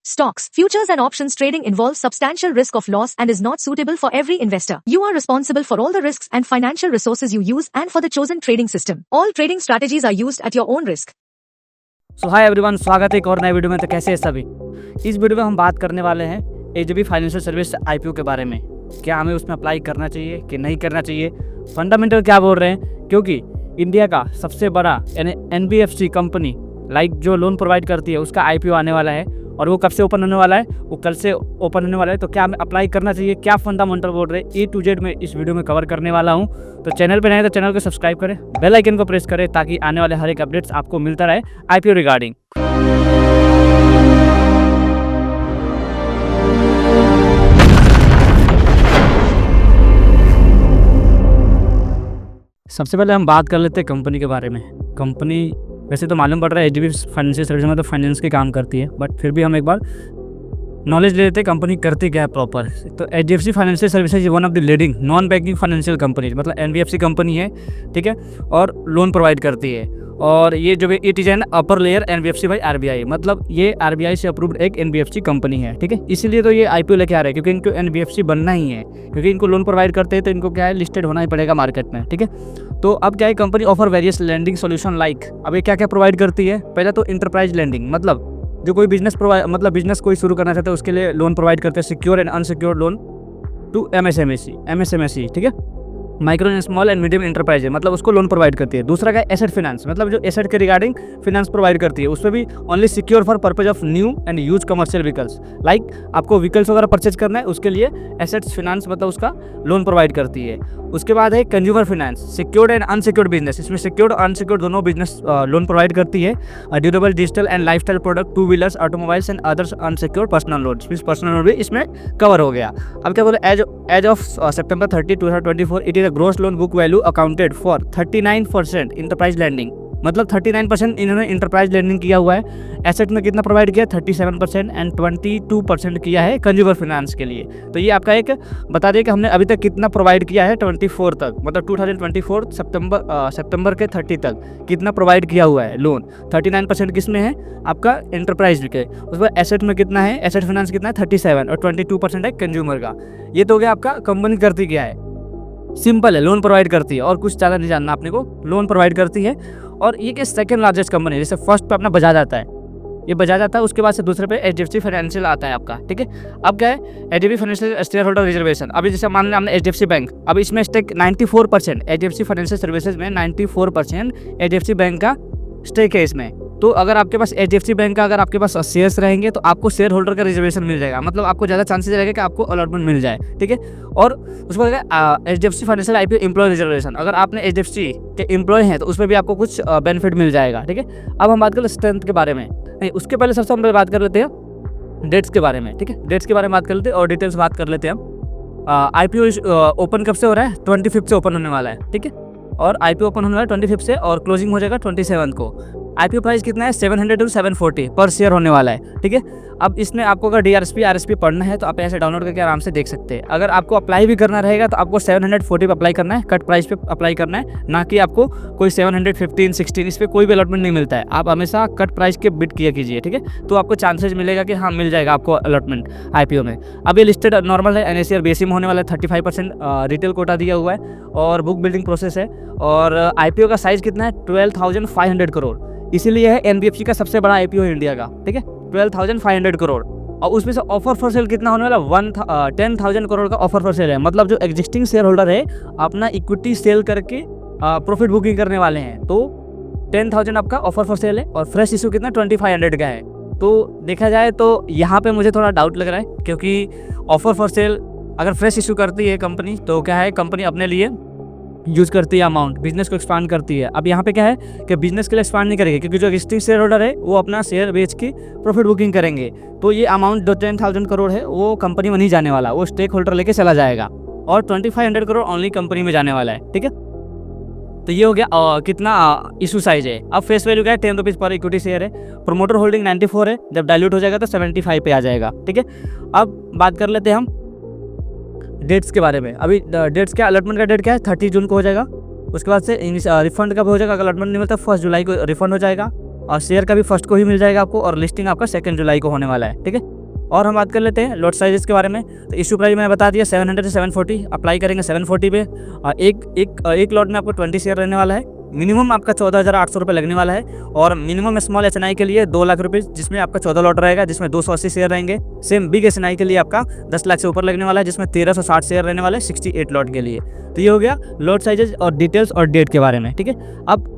Stocks, futures and options trading involves substantial risk of loss and is not suitable for every investor. You are responsible for all the risks and financial resources you use and for the chosen trading system. All trading strategies are used at your own risk. So hi everyone, स्वागत है एक और नए video में। तो कैसे हैं सभी। इस वीडियो में हम बात करने वाले हैं एजीबी फाइनेंशियल सर्विस आईपीओ के बारे में। क्या हमें उसमें अप्लाई करना चाहिए कि नहीं करना चाहिए, फंडामेंटल क्या बोल रहे हैं, क्योंकि इंडिया का सबसे बड़ा यानी एनबीएफसी कंपनी जो लोन प्रोवाइड करती है उसका आईपीओ आने वाला है और वो कब से ओपन होने वाला है, वो कल से ओपन होने वाला है। तो क्या हमें अप्लाई करना चाहिए, क्या फंडामेंटल बोल रहे हैं, A to Z में इस वीडियो में कवर करने वाला हूं। तो चैनल पे नए तो चैनल को सब्सक्राइब करें, बेल आइकन को प्रेस करें ताकि आने वाले हर एक अपडेट्स आपको मिलता रहे आईपीओ रिगार्डिंग। सबसे पहले हम बात कर लेते हैं कंपनी के बारे में। कंपनी वैसे तो मालूम पड़ रहा है एजीबी फाइनेंशियल सर्विस में तो फाइनेंस के काम करती है, बट फिर भी हम एक बार नॉलेज ले लेते हैं कंपनी करती क्या है प्रॉपर। तो HDFC financial services one of the leading non banking financial company, मतलब एनबीएफसी कंपनी है, ठीक है, और लोन प्रोवाइड करती है। और ये जो it is an upper layer NBFC by RBI, मतलब ये आरबीआई से अप्रूव्ड एक एनबीएफसी कंपनी है, ठीक है। इसीलिए तो ये आईपीओ लेके आ रहे हैं क्योंकि इनको एनबीएफसी बनना ही है, क्योंकि इनको लोन प्रोवाइड करते हैं तो इनको क्या है, लिस्टेड होना ही पड़ेगा मार्केट में, ठीक है। तो अब क्या है, company offer various lending solution like, अब ये क्या क्या प्रोवाइड करती है। पहला तो इंटरप्राइज लैंडिंग, मतलब जो कोई बिजनेस बिजनेस कोई शुरू करना चाहता है उसके लिए लोन प्रोवाइड करते हैं, secure and unsecure loan to MSME, ठीक है, micro and small and medium enterprise है, मतलब उसको लोन प्रोवाइड करती है। दूसरा का एसेट फाइनेंस, मतलब जो एसेट के रिगार्डिंग फाइनेंस प्रोवाइड करती है, उसमें भी only secure for purpose of new and use commercial vehicles, like आपको व्हीकल्स वगैरह परचेज करना है उसके लिए एसेट्स फाइनेंस मतलब उसका लोन प्रोवाइड करती है। उसके बाद है consumer finance, secured and unsecured business, इसमें सिक्योर्ड और अनसिक्योर्ड दोनों बिजनेस लोन प्रोवाइड करती है। Durable digital and lifestyle product, two wheelers, automobiles and others unsecured personal loan, personal loan भी इसमें कवर हो गया। अब क्या बोले, as of September 30, 2024 it is a gross loan book value accounted for 39% enterprise lending, मतलब 39% इन्होंने इंटरप्राइज लैंडिंग किया हुआ है। एसेट में कितना प्रोवाइड किया, 37% एंड 22% किया है कंज्यूमर फाइनेंस के लिए। तो ये आपका एक बता दें कि हमने अभी तक कितना प्रोवाइड किया है 24 तक, मतलब 2024 सितंबर के 30 तक कितना प्रोवाइड किया हुआ है लोन। 39% किस में है, आपका एंटरप्राइज के। उसके बाद एसेट में कितना है, एसेट फाइनेंस कितना है 37 और 22% है कंज्यूमर का। ये तो हो गया आपका कंपनी करती क्या है, सिंपल है, लोन प्रोवाइड करती है और कुछ ज़्यादा नहीं जानना आपने को, लोन प्रोवाइड करती है। और ये कि सेकंड लार्जेस्ट कंपनी है, जैसे फर्स्ट पे अपना बजाज आता है, ये बजाज आता है, उसके बाद से दूसरे पे एचडीएफसी फाइनेंशियल आता है आपका, ठीक है। अब क्या है, HDFC financial share holder reservation, अभी जैसे मान लें हमने एचडीएफसी बैंक, अब इसमें स्टेक 94%, एचडीएफसी फाइनेंशियल सर्विसेज में 94% एचडीएफसी बैंक का स्टेक है इसमें। तो अगर आपके पास एचडीएफसी बैंक का अगर आपके पास शेयर्स रहेंगे तो आपको शेयर होल्डर का रिजर्वेशन मिल जाएगा, मतलब आपको ज़्यादा चांसेस रहेगा कि आपको अलॉटमेंट मिल जाए, ठीक है। और उसके बाद HDFC financial IPO employ reservation, अगर आपने एचडीएफसी के एम्प्लॉय हैं तो उसमें भी आपको कुछ बेनिफिट मिल जाएगा, ठीक है। अब हम बात करें स्ट्रेंथ के बारे में, नहीं उसके पहले सबसे हम बात कर लेते हैं डेट्स के बारे में, ठीक है। डेट्स के बारे में बात कर लेते हैं और डिटेल्स बात कर लेते हैं हम। आईपीओ ओपन कब से हो रहा है, 25 से ओपन होने वाला है, ठीक है। और आईपीओ ओपन होने वाला है 25 से और क्लोजिंग हो जाएगा 27 को। आईपीओ प्राइस कितना है, 700 to 740 पर शेयर होने वाला है, ठीक है। अब इसमें आपको अगर डीआरएसपी आरएसपी पढ़ना है तो आप ऐसे डाउनलोड करके आराम से देख सकते हैं। अगर आपको अप्लाई भी करना रहेगा तो आपको 740 पे अप्लाई करना है, कट प्राइस पे अप्लाई करना है, ना कि आपको कोई 715, 16 इस पर कोई भी अलॉटमेंट नहीं मिलता है। आप हमेशा कट प्राइस के बिड किया कीजिए, ठीक है, तो आपको चांसेस मिलेगा कि हाँ मिल जाएगा आपको अलॉटमेंट आईपीओ में। अब ये लिस्टेड नॉर्मल है, एनएसई और बीएसई में होने वाला है, 35% रिटेल कोटा दिया हुआ है और बुक बिल्डिंग प्रोसेस है। और आईपीओ का साइज कितना है, 12,500 करोड़, इसीलिए है एनबीएफसी का सबसे बड़ा आईपीओ है इंडिया का, ठीक है, 12,500 करोड़। और उसमें से ऑफर फॉर सेल कितना होने वाला, 10,000 करोड़ का ऑफर फॉर सेल है, मतलब जो एग्जिस्टिंग शेयर होल्डर है अपना इक्विटी सेल करके प्रॉफिट बुकिंग करने वाले हैं, तो 10,000 आपका ऑफर फॉर सेल है। और फ्रेश इशू कितना 2500 का है। तो देखा जाए तो यहाँ पे मुझे थोड़ा डाउट लग रहा है, क्योंकि ऑफर फॉर सेल अगर फ्रेश इशू करती है कंपनी तो क्या है, कंपनी अपने लिए यूज़ करती है अमाउंट, बिजनेस को एक्सपांड करती है। अब यहाँ पे क्या है कि बिजनेस के लिए एक्सपांड नहीं करेंगे, क्योंकि जो एग्जिस्टिंग शेयर होल्डर है वो अपना शेयर बेच के प्रॉफिट बुकिंग करेंगे। तो ये अमाउंट जो 10,000 करोड़ है वो कंपनी में नहीं जाने वाला, वो स्टेक होल्डर लेके चला जाएगा और 2500 करोड़ ओनली कंपनी में जाने वाला है, ठीक है। तो ये हो गया कितना इशू साइज है। अब फेस वैल्यू क्या है, 10 रुपीज़ पर इक्विटी शेयर है। प्रोमोटर होल्डिंग 94 है, जब डाइल्यूट हो जाएगा तो 75 पे आ जाएगा, ठीक है। अब बात कर लेते हैं हम डेट्स के बारे में। अभी डेट्स क्या, अलॉटमेंट का डेट क्या है, 30 जून को हो जाएगा। उसके बाद से रिफंड कब हो जाएगा, अगर अलॉटमेंट नहीं मिलता 1 जुलाई को रिफंड हो जाएगा और शेयर का भी 1 को ही मिल जाएगा आपको, और लिस्टिंग आपका 2 जुलाई को होने वाला है, ठीक है। और हम बात कर लेते हैं लॉट साइजेस के बारे में। तो इशू प्राइस मैंने बता दिया 700 से 740, अप्लाई करेंगे 740 पे। एक लॉट में आपको 20 शेयर रहने वाला है। मिनिमम आपका 14,800 रुपये लगने वाला है। और मिनिमम स्मॉल एसएनआई के लिए 2 लाख रुपये, जिसमें आपका 14 लॉट रहेगा, जिसमें 280 शेयर रहेंगे। सेम बिग एसएनआई के लिए आपका 10 लाख से ऊपर लगने वाला है, जिसमें 1360 शेयर रहने वाले हैं 68 लॉट के लिए। तो ये हो गया लॉट साइजेस और डिटेल्स और डेट के बारे में, ठीक है। अब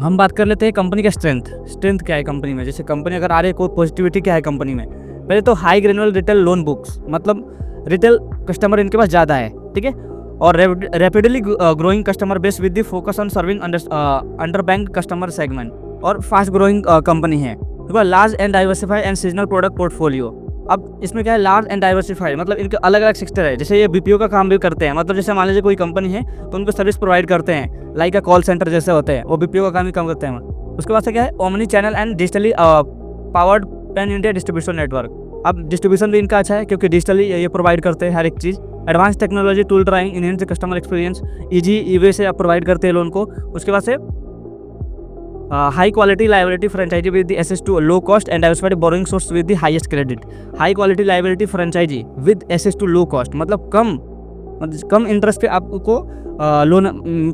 हम बात कर लेते हैं कंपनी का स्ट्रेंथ क्या है कंपनी में। जैसे कंपनी अगर आ रही है, कोई पॉजिटिविटी क्या है कंपनी में। पहले तो high granule retail loan books, मतलब रिटेल कस्टमर इनके पास ज़्यादा है, ठीक है। और rapidly growing customer base with the focus on serving under bank customer segment, और फास्ट ग्रोइंग कंपनी है। Large and diversified and seasonal product portfolio. अब इसमें क्या है, लार्ज एंड डाइवर्सिफाइड, मतलब इनके अलग अलग सेक्टर है। जैसे ये बीपीओ का काम भी करते हैं, मतलब जैसे मान लीजिए कोई कंपनी है तो उनको सर्विस प्रोवाइड करते हैं, लाइक कॉल सेंटर जैसे होते हैं, वो बीपीओ का काम ही काम करते हैं। उसके बाद से क्या है, omni channel and digitally powered pan India distribution network. अब डिस्ट्रीब्यूशन भी इनका अच्छा है, क्योंकि डिजिटली ये प्रोवाइड करते हैं हर एक चीज़। Advance technology tool drawing enhance customer experience, easy way से आप प्रोवाइड करते हैं लोन को। उसके बाद से high quality liability franchise with the access to low cost and diversified borrowing source with the highest credit. High quality liability franchise with access to low cost, मतलब कम इंटरेस्ट पे आपको लोन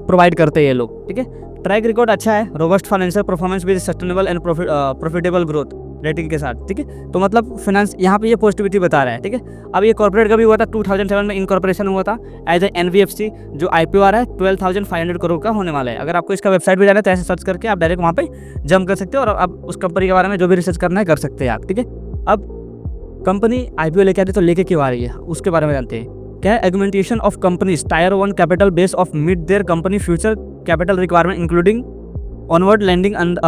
प्रोवाइड करते हैं ये लोग, ठीक है। ट्रैक रिकॉर्ड अच्छा है, robust financial performance with sustainable and profitable growth rating के साथ, ठीक है। तो मतलब फाइनेंस यहाँ पे ये पॉजिटिविटी बता रहा है, ठीक है। अब ये कॉर्पोरेट का भी हुआ था, 2007 में इनकॉर्पोरेशन हुआ था एज ए एनबीएफसी। जो आईपीओ आ रहा है 12,500 करोड़ का होने वाला है। अगर आपको इसका वेबसाइट भी जाना है तो ऐसे सर्च करके आप डायरेक्ट वहाँ पे जंप कर सकते हो, और आप उस कंपनी के बारे में जो भी रिसर्च करना है कर सकते हैं आप, ठीक है। अब कंपनी आईपीओ लेके आती है तो लेके क्यों आ रही है, उसके बारे में जानते हैं। क्या है, augmentation of companies tier 1 capital base of meet their company future capital requirement including onward lending and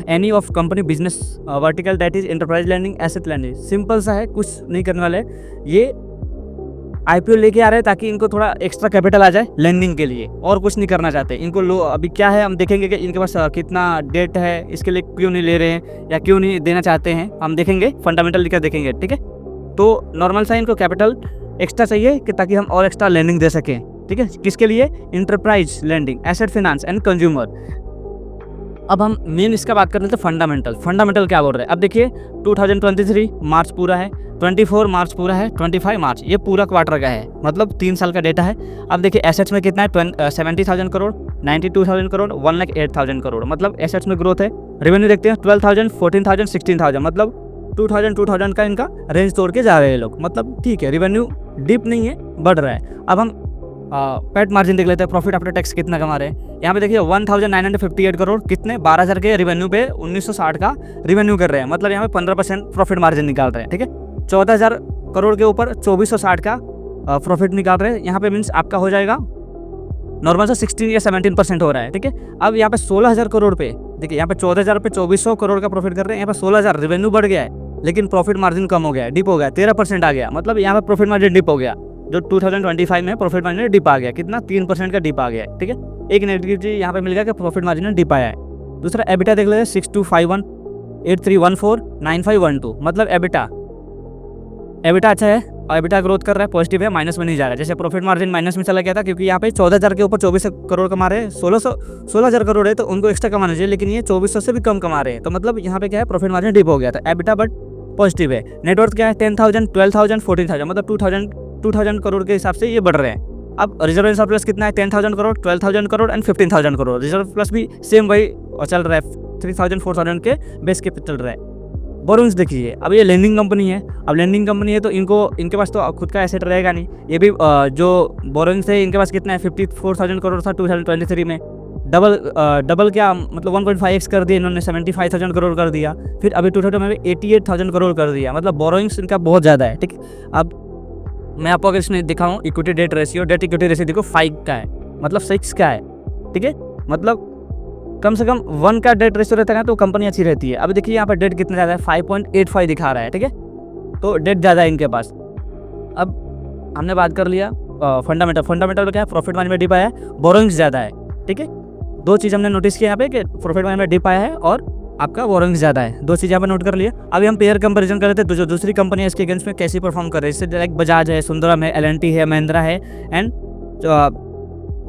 any of company business vertical that is enterprise lending, asset lending. Simple सा है, कुछ नहीं करने वाले। ये आईपीओ लेके आ रहे हैं ताकि इनको थोड़ा एक्स्ट्रा कैपिटल आ जाए लैंडिंग के लिए, और कुछ नहीं करना चाहते इनको। लो अभी क्या है, हम देखेंगे कि इनके पास कितना डेट है, इसके लिए क्यों नहीं ले रहे हैं या क्यों नहीं देना चाहते हैं, हम देखेंगे, फंडामेंटल लिखकर देखेंगे, ठीक है। तो नॉर्मल सा इनको कैपिटल एक्स्ट्रा चाहिए कि ताकि हम और एक्स्ट्रा लैंडिंग दे सकें, ठीक है। किसके लिए, enterprise lending, asset finance and consumer. अब हम मेन इसका बात कर रहे थे फंडामेंटल क्या बोल रहे हैं। अब देखिए 2023 मार्च पूरा है, 24 मार्च पूरा है, 25 मार्च ये पूरा क्वार्टर का है, मतलब 3 साल का डेटा है। अब देखिए एसेट्स में कितना है, 70,000 करोड़, 92,000 करोड़, 1,08,000 करोड़, मतलब एसेट्स में ग्रोथ है। रेवेन्यू देखते हैं 12,000, 14,000, 16,000, मतलब 2,000 का इनका रेंज तोड़ के जा रहे हैं लोग, मतलब ठीक है, रेवेन्यू डिप नहीं है, बढ़ रहा है। अब हम पैट मार्जिन देख लेते हैं, प्रॉफिट आफ्टर टैक्स कितना कमा रहे हैं। यहाँ पे देखिए 1,958 करोड़, कितने 12,000 के रेवेन्यू पे 1,960 का रेवेन्यू कर रहे हैं, मतलब यहाँ पे 15% प्रॉफिट मार्जिन निकाल रहे हैं, ठीक है। 14,000 करोड़ के ऊपर 2,460 का प्रॉफिट निकाल रहे हैं। यहाँ पे मीन्स आपका हो जाएगा नॉर्मल से 16 या 17% हो रहा है, ठीक है। अब यहाँ पे 16,000 करोड़ पे देखिए, यहाँ पे 14,000 पे 2,400 करोड़ का प्रॉफिट कर रहे हैं, यहाँ पे 16,000 रेवेन्यू बढ़ गया है, लेकिन प्रॉफिट मार्जिन कम हो गया है, डिप हो गया, 13% आ गया, मतलब यहाँ पे प्रॉफिट मार्जिन डिप हो गया। जो 2025 में प्रॉफिट मार्जिन डिप आ गया, कितना 3% का डिप आ गया है, ठीक है। एक नेगेटिव चीज यहाँ पे मिल गया कि प्रॉफिट मार्जिन में डिप आया है। दूसरा एबिटा देख लेते हैं 6251 8314 9512, मतलब एबिटा अच्छा है और एबिटा ग्रोथ कर रहा है, पॉजिटिव है, माइनस में नहीं जा रहा है। जैसे प्रॉफिट मार्जिन माइनस में चला गया था, क्योंकि यहाँ पे 14,000 के ऊपर 24 करोड़ कमा रहे हैं, 16,000 करोड़ है तो उनको एक्स्ट्रा कमाना चाहिए, लेकिन ये 2,400 से भी कम कमा रहे हैं, तो मतलब यहाँ पे क्या है, प्रॉफिट मार्जिन डिप हो गया था। एबिटा बट पॉजिटिव है। नेटवर्थ क्या है 10,000, 12,000, 14,000, मतलब 2,000 करोड़ के हिसाब से ये बढ़ रहे हैं। अब रिजर्व एंड सरप्लस कितना है, 10,000 crore, 12,000 crore and 15,000 crore. Reserve plus भी सेम वही चल रहा है, 3,000 4,000 के बेस के चल रहा है। बोरोइंग्स देखिए, अब ये लेंडिंग कंपनी है, अब लेंडिंग कंपनी है तो इनके पास तो खुद का एसेट रहेगा नहीं। ये भी जो बोरोइंग्स है इनके पास कितना है, 54,000 करोड़ था 2023 में, डबल क्या मतलब 1.5x कर दिया इन्होंने, 75,000 करोड़ कर दिया। फिर अभी 2022 में 88,000 करोड़ कर दिया, मतलब बोरोइंग्स इनका बहुत ज़्यादा है, ठीक। अब मैं आपको अगर इसमें दिखाऊँ इक्विटी डेट रेशियो देखो 5 का है, मतलब 6 का है, ठीक है। मतलब कम से कम 1 का डेट रेशियो रहता है तो कंपनी अच्छी रहती है। अब देखिए यहाँ पर डेट कितना ज़्यादा है, 5.85 दिखा रहा है, ठीक है, तो डेट ज़्यादा है इनके पास। अब हमने बात कर लिया फंडामेंटल क्या है, प्रॉफिट मार्जिन में डिप आया है, बोरोइंग्स ज़्यादा है, ठीक है। 2 चीज़ हमने नोटिस किया यहाँ पे कि प्रॉफिट मार्जिन में डिप आया है और आपका बोरोइंग्स ज़्यादा है, 2 चीज़ यहाँ पर नोट कर लिया। अभी हम पेयर कंपैरिजन कर लेते हैं, जो दूसरी कंपनी है इसके अगेंस्ट में कैसी परफॉर्म कर रही है। इससे लाइक बजाज है, सुंदरम है, L&T है, महिंद्रा है एंड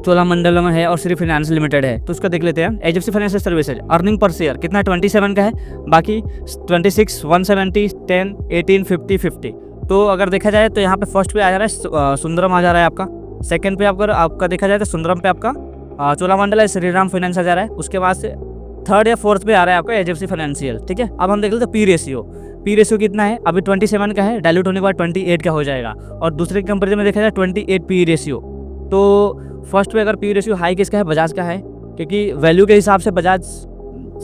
चोलामंडलम है और श्री फाइनेंस लिमिटेड है। तो उसका देख लेते हैं। HDFC financial services earning per share कितना 27 का है, बाकी 26, 170, 10, 18, 50, 50। तो अगर देखा जाए तो यहाँ पे फर्स्ट पे आ जा रहा है सुंदरम आ जा रहा है आपका, सेकंड पे अगर आपका देखा जाए तो सुंदरम पे आपका चोलामंडलम श्रीराम फाइनेंस आ जा रहा है, उसके बाद से थर्ड या फोर्थ पे आ रहा है आपका एचडीएफसी फाइनेंशियल। ठीक है, अब हम देख लेते हैं पी रेशियो कितना है, अभी 27 का है, डायल्यूट होने के बाद 28 का हो जाएगा, और दूसरे कंपेरिजन में देखा जाए 28 पी रेशियो। तो फर्स्ट पे अगर पी रेशियो हाई किसका है, बजाज का है, क्योंकि वैल्यू के हिसाब से बजाज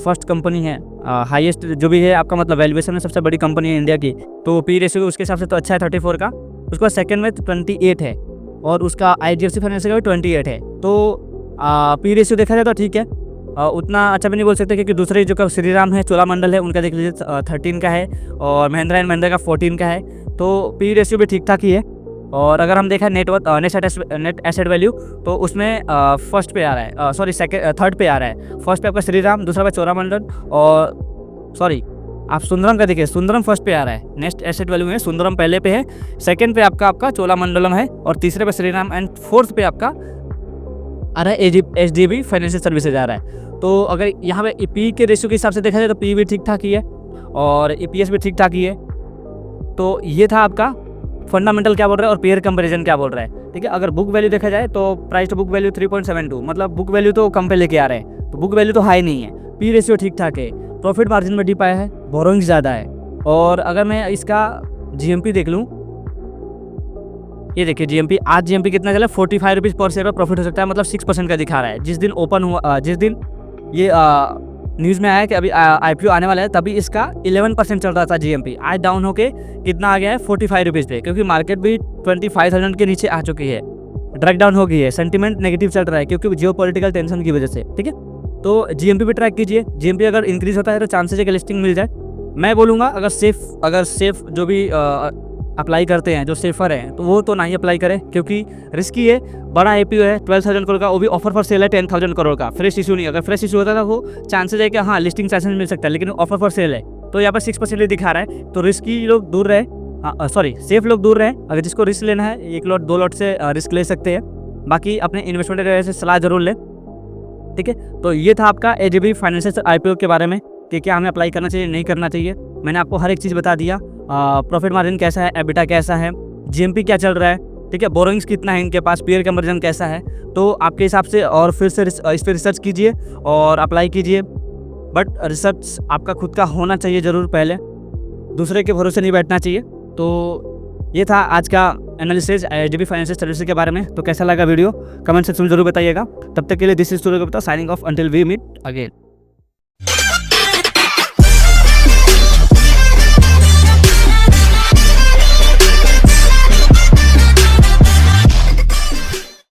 फर्स्ट कंपनी है, हाईएस्ट जो भी है आपका मतलब वैल्यूएशन में सबसे बड़ी कंपनी है इंडिया की। तो पी रेशियो उसके हिसाब से तो अच्छा है 34 का। उसके बाद सेकंड में 28 है, और उसका आईडीएफसी फाइनेंशियल का भी 28 है। तो पी रेशियो देखा जाए तो ठीक है, उतना अच्छा भी नहीं बोल सकते, क्योंकि दूसरे जो का श्रीराम है, चोलामंडल है, उनका देख लीजिए 13 का है, और महिंद्रा एंड महिंद्रा का 14 का है। तो पी रेशियो भी ठीक ठाक ही है। और अगर हम देखा नेट एसेट वैल्यू, तो उसमें फर्स्ट पे आ रहा है, सॉरी थर्ड पे आ रहा है। फर्स्ट पे आपका श्रीराम, दूसरा पे चोलामंडल, और सॉरी आप सुंदरम का देखिए, सुंदरम फर्स्ट पे आ रहा है। नेक्स्ट एसेट वैल्यू में सुंदरम पहले पे है, सेकंड पे आपका चोलामंडलम है, और तीसरे पे श्रीराम, एंड फोर्थ पे आपका आ रहा है एचडीबी फाइनेंशियल सर्विसेज आ रहा है। तो अगर यहाँ पे पी के रेशियो के हिसाब से देखा जाए तो पी भी ठीक ठाक ही है, और ईपीएस भी ठीक ठाक ही है। तो ये था आपका फंडामेंटल क्या बोल रहा है और पेयर कंपैरिजन क्या बोल रहा है। ठीक है, अगर बुक वैल्यू देखा जाए तो प्राइस टू बुक वैल्यू 3.72, मतलब बुक वैल्यू तो कम पे लेके आ रहे हैं, तो बुक वैल्यू तो हाई नहीं है। पी रेशियो ठीक ठाक है, प्रॉफिट मार्जिन में डीप आया है, बोरोइंग ज़्यादा है। और अगर मैं इसका जीएमपी देख लूँ, ये देखिए जीएमपी, आज जीएमपी कितना चला, 45 रुपीज़ पर शेयर का प्रॉफिट हो सकता है, मतलब 6% का दिखा रहा है। जिस दिन ओपन हुआ, जिस दिन ये न्यूज़ में आया कि अभी आईपीओ आने वाला है, तभी इसका 11% चल रहा था जीएमपी। आज डाउन होके कितना आ गया है, 45 रुपीज़ पे, क्योंकि मार्केट भी 25,000 के नीचे आ चुकी है, ड्रैग डाउन हो गई है, सेंटीमेंट नेगेटिव चल रहा है क्योंकि जियोपॉलिटिकल टेंशन की वजह से। ठीक है, तो जीएमपी पे ट्रैक कीजिए, जीएमपी अगर इंक्रीज होता है तो चांसेस है कि लिस्टिंग मिल जाए। मैं बोलूँगा अगर सेफ जो भी अप्लाई करते हैं, जो सेफर हैं, तो वो तो नहीं अप्लाई करें, क्योंकि रिस्की है। बड़ा आईपीओ है 12,000 करोड़ का, वो भी ऑफर फॉर सेल है 10,000 करोड़ का, फ्रेश इशू नहीं। अगर फ्रेश इशू होता था वो चांसेस है कि हाँ लिस्टिंग चांसेस मिल सकता है, लेकिन ऑफर फॉर सेल है, तो यहाँ पर 6% दिखा रहा है। तो रिस्की लोग दूर रहे, सेफ लोग दूर रहे। अगर जिसको रिस्क लेना है 1 लॉट 2 लॉट से रिस्क ले सकते हैं, बाकी अपने इन्वेस्टमेंट से सलाह जरूर लें। ठीक है, तो ये था आपका एचडीएफसी फाइनेंशियल आईपीओ के बारे में कि क्या हमें अप्लाई करना चाहिए, नहीं करना चाहिए। मैंने आपको हर एक चीज़ बता दिया, प्रॉफिट मार्जिन कैसा है, एबिटा कैसा है, जीएमपी क्या चल रहा है, ठीक है, बोरोइंग्स कितना है इनके पास, पीयर कंपैरिजन कैसा है। तो आपके हिसाब से और फिर से इस पर रिसर्च कीजिए और अप्लाई कीजिए, बट रिसर्च आपका खुद का होना चाहिए ज़रूर, पहले दूसरे के भरोसे नहीं बैठना चाहिए। तो ये था आज का एनालिसिस एचडीएफसी फाइनेंशियल सर्विसेज के बारे में। तो कैसा लगा वीडियो, कमेंट सेक्शन में जरूर बताइएगा। तब तक के लिए this is Surya Gupta signing off until we meet again.